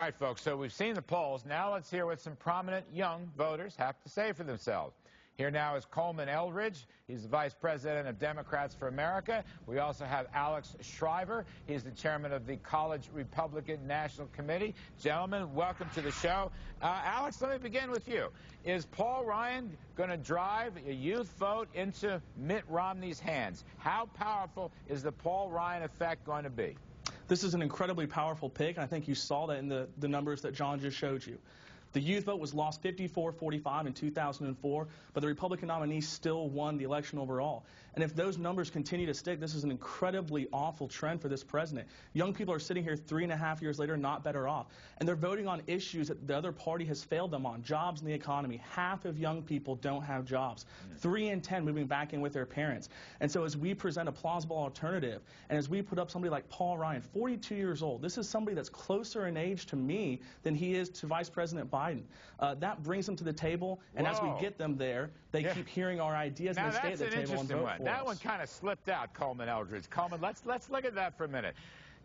All right, folks, so we've seen the polls. Now let's hear what some prominent young voters have to say for themselves. Here now is Coleman Eldridge. He's the Vice President of Democrats for America. We also have Alex Schriver. He's the chairman of the College Republican National Committee. Gentlemen, welcome to the show. Alex, let me begin with you. Is Paul Ryan going to drive a youth vote into Mitt Romney's hands? How powerful is the Paul Ryan effect going to be? This is an incredibly powerful pick, and I think you saw that in the numbers that John just showed you. The youth vote was lost 54-45 in 2004, but the Republican nominee still won the election overall. And if those numbers continue to stick, this is an incredibly awful trend for this president. Young people are sitting here 3.5 years later not better off, and they're voting on issues that the other party has failed them on, jobs and the economy. Half of young people don't have jobs. 3 in 10 moving back in with their parents. And so as we present a plausible alternative, and as we put up somebody like Paul Ryan, 42 years old, this is somebody that's closer in age to me than he is to Vice President Biden. That brings them to the table, and as we get them there, they keep hearing our ideas and they stay at the table and vote for us. That one kind of slipped out, Coleman Eldridge. Coleman, let's look at that for a minute.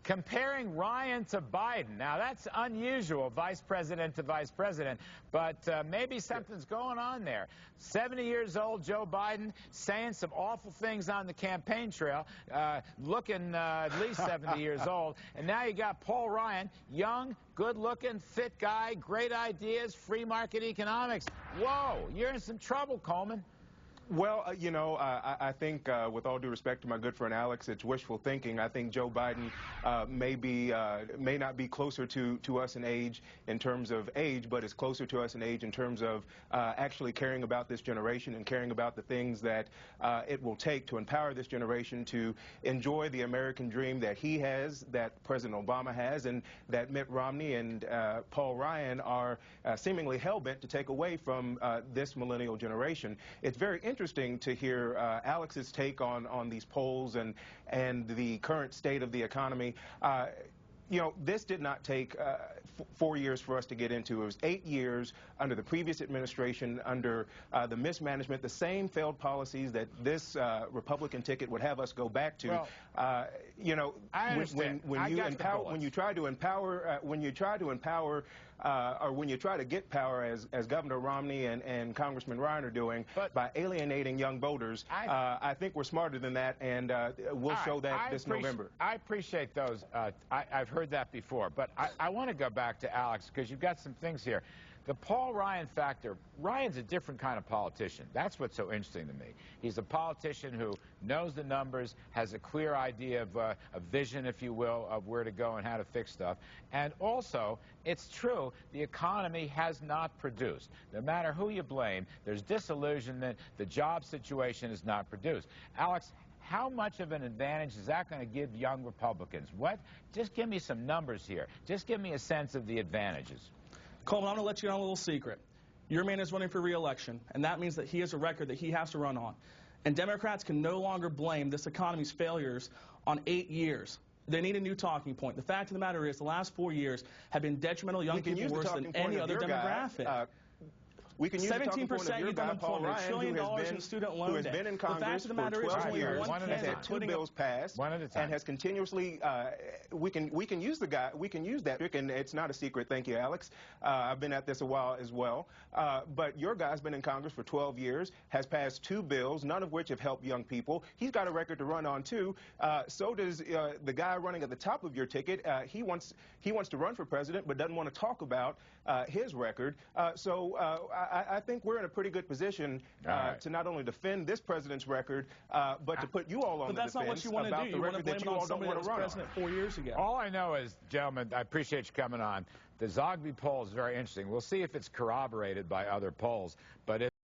Comparing Ryan to Biden. Now, that's unusual, vice president to vice president, but maybe something's going on there. 70 years old, Joe Biden, saying some awful things on the campaign trail, looking at least 70 years old. And now you got Paul Ryan, young, good-looking, fit guy, great ideas, free market economics. Whoa, you're in some trouble, Coleman. Well, you know, I think, with all due respect to my good friend Alex, it's wishful thinking. I think Joe Biden may not be closer to us in age in terms of age, but is closer to us in age in terms of actually caring about this generation and caring about the things that it will take to empower this generation to enjoy the American dream that he has, that President Obama has, and that Mitt Romney and Paul Ryan are seemingly hell-bent to take away from this millennial generation. It's very interesting to hear Alex's take on these polls and the current state of the economy. You know, this did not take 4 years for us to get into. It was 8 years under the previous administration, under the mismanagement, the same failed policies that this Republican ticket would have us go back to. Well, you know, when you try to get power, as Governor Romney and Congressman Ryan are doing, by alienating young voters, I think we're smarter than that, and we'll show that this November. I appreciate those. I've heard that before, but I want to go back to Alex, because you've got some things here. The Paul Ryan factor, Ryan's a different kind of politician. That's what's so interesting to me. He's a politician who knows the numbers, has a clear idea of a vision, if you will, of where to go and how to fix stuff. And also, it's true, the economy has not produced. No matter who you blame, there's disillusionment. The job situation is not produced. Alex, how much of an advantage is that going to give young Republicans? Just give me some numbers here. Just give me a sense of the advantages. Coleman, I'm going to let you know a little secret. Your man is running for re-election, and that means that he has a record that he has to run on. And Democrats can no longer blame this economy's failures on 8 years. They need a new talking point. The fact of the matter is the last 4 years have been detrimental to young people worse than any other demographic. We can use 17% youth unemployment, $1 trillion in student loan debt. Who has been in Congress for 12 years, has had 2 bills passed, and has continuously. We can use the guy. We can use that trick, and it's not a secret. Thank you, Alex. I've been at this a while as well. But your guy's been in Congress for 12 years, has passed 2 bills, none of which have helped young people. He's got a record to run on too. So does the guy running at the top of your ticket. He wants to run for president, but doesn't want to talk about his record. I think we're in a pretty good position to not only defend this president's record, but to put you all on the defense about the record that you all don't want to run on. 4 years ago. All I know is, gentlemen, I appreciate you coming on. The Zogby poll is very interesting. We'll see if it's corroborated by other polls. But if